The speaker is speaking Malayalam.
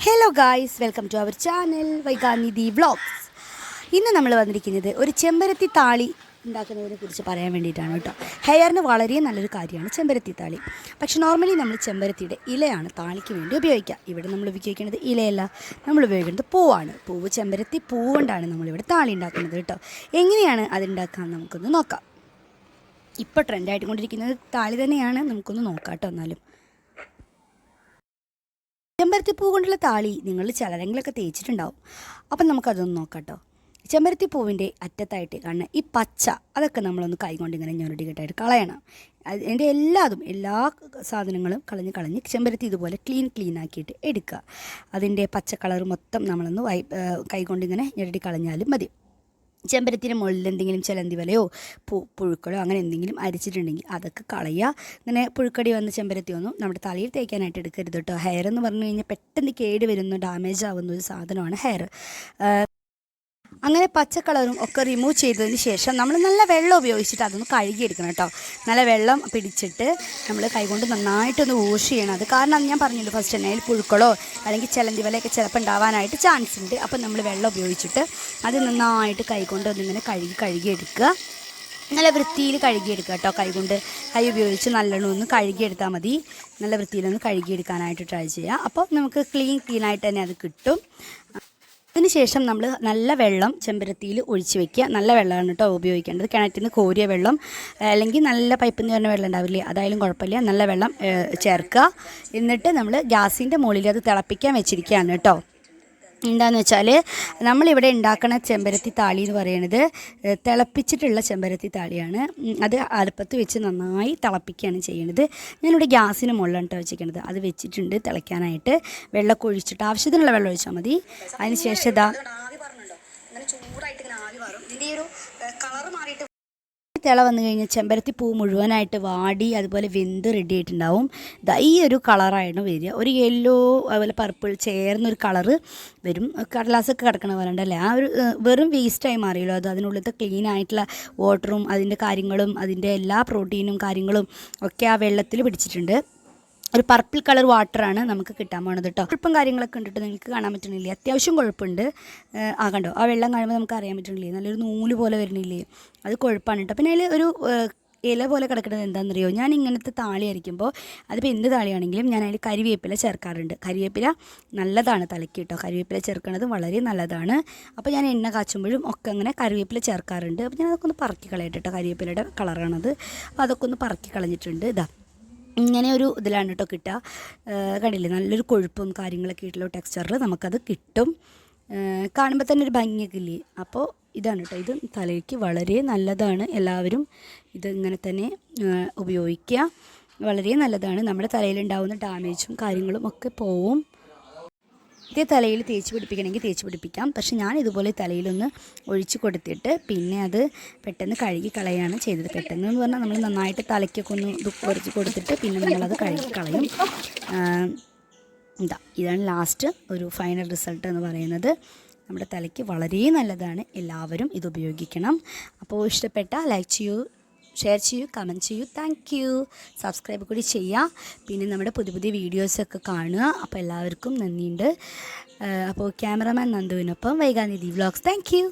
Hello guys, welcome to our channel Vaiganidhi vlogs. ഇന്ന് നമ്മൾ വന്നിരിക്കുന്നത് ഒരു ചെമ്പരത്തി താളി ഉണ്ടാക്കുന്നതിനെ കുറിച്ച് പറയാൻ വേണ്ടിയിട്ടാണ് കേട്ടോ. ഹെയറിന് വളരെ നല്ലൊരു കാര്യമാണ് ചെമ്പരത്തി താളി. പക്ഷെ നോർമലി നമ്മൾ ചെമ്പരത്തിയുടെ ഇലയാണ് താളിക്ക് വേണ്ടി ഉപയോഗിക്കുക. ഇവിടെ നമ്മൾ ഉപയോഗിക്കുന്നത് ഇലയല്ല, നമ്മൾ ഉപയോഗിക്കുന്നത് പൂവാണ്. പൂവ് ചെമ്പരത്തി പൂവ് കൊണ്ടാണ് നമ്മളിവിടെ താളി ഉണ്ടാക്കുന്നത് കേട്ടോ. എങ്ങനെയാണ് അതുണ്ടാക്കാൻ നമുക്കൊന്ന് നോക്കാം. ഇപ്പോൾ ട്രെൻഡായിട്ട് കൊണ്ടിരിക്കുന്നത് താളി തന്നെയാണ്, നമുക്കൊന്ന് നോക്കാം കേട്ടോ. എന്നാലും ചെമ്പരത്തിപ്പൂ കൊണ്ടുള്ള താളി നിങ്ങൾ ചിലരെങ്കിലൊക്കെ തേച്ചിട്ടുണ്ടാവും. അപ്പം നമുക്കതൊന്ന് നോക്കാം കേട്ടോ. ചെമ്പരത്തിപ്പൂവിൻ്റെ അറ്റത്തായിട്ട് കാണുന്ന ഈ പച്ച, അതൊക്കെ നമ്മളൊന്ന് കൈകൊണ്ട് ഇങ്ങനെ ഞൊരടികെട്ടായിട്ട് കളയണം. അതിൻ്റെ എല്ലാ സാധനങ്ങളും കളഞ്ഞ് ചെമ്പരത്തി ഇതുപോലെ ക്ലീൻ ആക്കിയിട്ട് എടുക്കുക. അതിൻ്റെ പച്ച കളർ മൊത്തം നമ്മളൊന്ന് കൈകൊണ്ട് ഇങ്ങനെ ഞൊരടി കളഞ്ഞാലും മതി. ചെമ്പരത്തിൻ്റെ മുകളിൽ എന്തെങ്കിലും ചിലന്തി വലയോ പുഴുക്കളോ അങ്ങനെ എന്തെങ്കിലും അരിച്ചിട്ടുണ്ടെങ്കിൽ അതൊക്കെ കളയുക. ഇങ്ങനെ പുഴുക്കടി വന്ന ചെമ്പരത്തിയൊന്നും നമ്മുടെ തലയിൽ തേക്കാനായിട്ട് എടുക്കരുത് കേട്ടോ. ഹെയർ എന്ന് പറഞ്ഞു കഴിഞ്ഞാൽ പെട്ടെന്ന് കേട് വരുന്ന ഡാമേജ് ആവുന്ന ഒരു സാധനമാണ് ഹെയർ. അങ്ങനെ പച്ച കളറും ഒക്കെ റിമൂവ് ചെയ്തതിന് ശേഷം നമ്മൾ നല്ല വെള്ളം ഉപയോഗിച്ചിട്ട് അതൊന്ന് കഴുകിയെടുക്കണം കേട്ടോ. നല്ല വെള്ളം പിടിച്ചിട്ട് നമ്മൾ കൈകൊണ്ട് നന്നായിട്ടൊന്ന് വാഷ് ചെയ്യണം. അത് കാരണം ഞാൻ പറഞ്ഞിട്ടുണ്ട് ഫസ്റ്റ് തന്നെ, അതിൽ പുഴുക്കളോ അല്ലെങ്കിൽ ചിലന്തി വലയൊക്കെ ചിലപ്പോൾ ഉണ്ടാവാനായിട്ട് ചാൻസ് ഉണ്ട്. അപ്പം നമ്മൾ വെള്ളം ഉപയോഗിച്ചിട്ട് അത് നന്നായിട്ട് കൈകൊണ്ട് ഒന്നിങ്ങനെ കഴുകിയെടുക്കുക. നല്ല വൃത്തിയിൽ കഴുകിയെടുക്കുക കേട്ടോ. കൈ ഉപയോഗിച്ച് നല്ലോണം ഒന്ന് കഴുകിയെടുത്താൽ മതി. നല്ല വൃത്തിയിലൊന്ന് കഴുകിയെടുക്കാനായിട്ട് ട്രൈ ചെയ്യുക. അപ്പോൾ നമുക്ക് ക്ലീനായിട്ട് തന്നെ അത് കിട്ടും. അതിനുശേഷം നമ്മൾ നല്ല വെള്ളം ചെമ്പരത്തിയിൽ ഒഴിച്ച് വെക്കുക. നല്ല വെള്ളമാണ് കേട്ടോ ഉപയോഗിക്കേണ്ടത്. കിണറ്റിൽ നിന്ന് കോരിയ വെള്ളം അല്ലെങ്കിൽ നല്ല പൈപ്പിൽ നിന്ന് വരുന്ന വെള്ളം ഉണ്ടാവില്ലേ, അതായാലും കുഴപ്പമില്ല. നല്ല വെള്ളം ചേർക്കുക. എന്നിട്ട് നമ്മൾ ഗ്യാസിൻ്റെ മുകളിൽ അത് തിളപ്പിക്കാൻ വെച്ചിരിക്കുകയാണ് കേട്ടോ. എന്താണെന്ന് വെച്ചാൽ നമ്മളിവിടെ ഉണ്ടാക്കുന്ന ചെമ്പരത്തി താളി എന്ന് പറയുന്നത് തിളപ്പിച്ചിട്ടുള്ള ചെമ്പരത്തി താളിയാണ്. അത് അടുപ്പത്ത് വെച്ച് നന്നായി തിളപ്പിക്കുകയാണ് ചെയ്യുന്നത്. ഞാനിവിടെ ഗ്യാസിന് മുകളിലാണ് കേട്ടോ വെച്ചിരിക്കുന്നത്. അത് വെച്ചിട്ടുണ്ട് തിളയ്ക്കാനായിട്ട്. വെള്ളമൊക്കെ ഒഴിച്ചിട്ട് ആവശ്യത്തിനുള്ള വെള്ളം ഒഴിച്ചാൽ മതി. അതിന് ശേഷം ഇതാ ചൂടായിട്ട് ഇങ്ങനെ ആവി മാറും. ഇതിൻ്റെ ഒരു കളർ മാറിയിട്ട് തിള വന്നു കഴിഞ്ഞാൽ ചെമ്പരത്തി പൂ മുഴുവനായിട്ട് വാടി അതുപോലെ വെന്ത് റെഡി ആയിട്ടുണ്ടാവും. ഈ ഒരു കളറാണ് വരിക. ഒരു യെല്ലോ അതുപോലെ പർപ്പിൾ ചേർന്നൊരു കളറ് വരും. കടലാസൊക്കെ കിടക്കണ പോലെ ഉണ്ടല്ലേ, ആ ഒരു വെറും വേസ്റ്റായി മാറിയല്ലോ അത്. അതിനുള്ളിലത്തെ ക്ലീൻ ആയിട്ടുള്ള വാട്ടറും അതിൻ്റെ കാര്യങ്ങളും അതിൻ്റെ എല്ലാ പ്രോട്ടീനും കാര്യങ്ങളും ഒക്കെ ആ വെള്ളത്തിൽ പിടിച്ചിട്ടുണ്ട്. ഒരു പർപ്പിൾ കളർ വാട്ടറാണ് നമുക്ക് കിട്ടാൻ പോണത് കേട്ടോ. കുഴപ്പം കാര്യങ്ങളൊക്കെ ഉണ്ടിട്ട് നിങ്ങൾക്ക് കാണാൻ പറ്റണില്ലേ, അത്യാവശ്യം കുഴപ്പമുണ്ട്. കണ്ടോ, ആ വെള്ളം കാണുമ്പോൾ നമുക്ക് അറിയാൻ പറ്റണില്ലേ, നല്ലൊരു നൂല് പോലെ വരുന്നില്ലേ, അത് കുഴപ്പമാണ് കേട്ടോ. പിന്നെ അതിൽ ഒരു ഇല പോലെ കിടക്കുന്നത് എന്താണെന്നറിയോ, ഞാൻ ഇങ്ങനത്തെ താളി അരിക്കുമ്പോൾ അതിപ്പോൾ എന്ത് താളിയാണെങ്കിലും ഞാൻ അതിൽ കരിവേപ്പില ചേർക്കാറുണ്ട്. കരിവേപ്പില നല്ലതാണ് തലയ്ക്ക് കേട്ടോ. കരിവേപ്പില ചേർക്കുന്നത് വളരെ നല്ലതാണ്. അപ്പോൾ ഞാൻ എണ്ണ കാച്ചുമ്പോഴും ഒക്കെ അങ്ങനെ കരിവേപ്പില ചേർക്കാറുണ്ട്. അപ്പോൾ ഞാൻ അതൊക്കെ ഒന്ന് പറക്കി കളയട്ടെ കേട്ടോ. കരിവേപ്പിലയുടെ കളറാണത്. അപ്പോൾ അതൊക്കെ ഒന്ന് പറക്കി കളഞ്ഞിട്ടുണ്ട്. ഇങ്ങനെ ഒരു ഇതിലാണ് കേട്ടോ കിട്ടുക. കണ്ടില്ലേ, നല്ലൊരു കൊഴുപ്പും കാര്യങ്ങളൊക്കെ ആയിട്ടുള്ള ടെക്സ്ചറിൽ നമുക്കത് കിട്ടും. കാണുമ്പോൾ തന്നെ ഒരു ഭംഗിയൊക്കെ ഇല്ലേ. അപ്പോൾ ഇതാണ് കേട്ടോ, ഇത് തലയ്ക്ക് വളരെ നല്ലതാണ്. എല്ലാവരും ഇത് ഇങ്ങനെ തന്നെ ഉപയോഗിക്കുക. വളരെ നല്ലതാണ്. നമ്മുടെ തലയിലുണ്ടാകുന്ന ഡാമേജും കാര്യങ്ങളും ഒക്കെ പോവും. ഇതേ തലയിൽ തേച്ച് പിടിപ്പിക്കണമെങ്കിൽ തേച്ച് പിടിപ്പിക്കാം. പക്ഷെ ഞാൻ ഇതുപോലെ തലയിലൊന്ന് ഒഴിച്ച് കൊടുത്തിട്ട് പിന്നെ അത് പെട്ടെന്ന് കഴുകി കളയാണ് ചെയ്തത്. പെട്ടെന്ന് എന്ന് പറഞ്ഞാൽ നമ്മൾ നന്നായിട്ട് തലയ്ക്കൊക്കെ ഒന്ന് ഒഴിച്ച് കൊടുത്തിട്ട് പിന്നെ നമ്മളത് കഴുകി കളയും. ഇതാണ് ലാസ്റ്റ് ഒരു ഫൈനൽ റിസൾട്ട് എന്ന് പറയുന്നത്. നമ്മുടെ തലയ്ക്ക് വളരെ നല്ലതാണ്. എല്ലാവരും ഇത് ഉപയോഗിക്കണം. അപ്പോൾ ഇഷ്ടപ്പെട്ട ലൈക്ക് ചെയ്യൂ, ഷെയർ ചെയ്യൂ, കമൻറ്റ് ചെയ്യൂ. Thank you. സബ്സ്ക്രൈബ് കൂടി ചെയ്യുക. പിന്നെ നമ്മുടെ പുതിയ വീഡിയോസൊക്കെ കാണുക. അപ്പോൾ എല്ലാവർക്കും നന്ദിയുണ്ട്. അപ്പോൾ ക്യാമറമാൻ നന്ദുവിനൊപ്പം വൈഗാനിധി വ്ളോഗ്സ്. Thank you.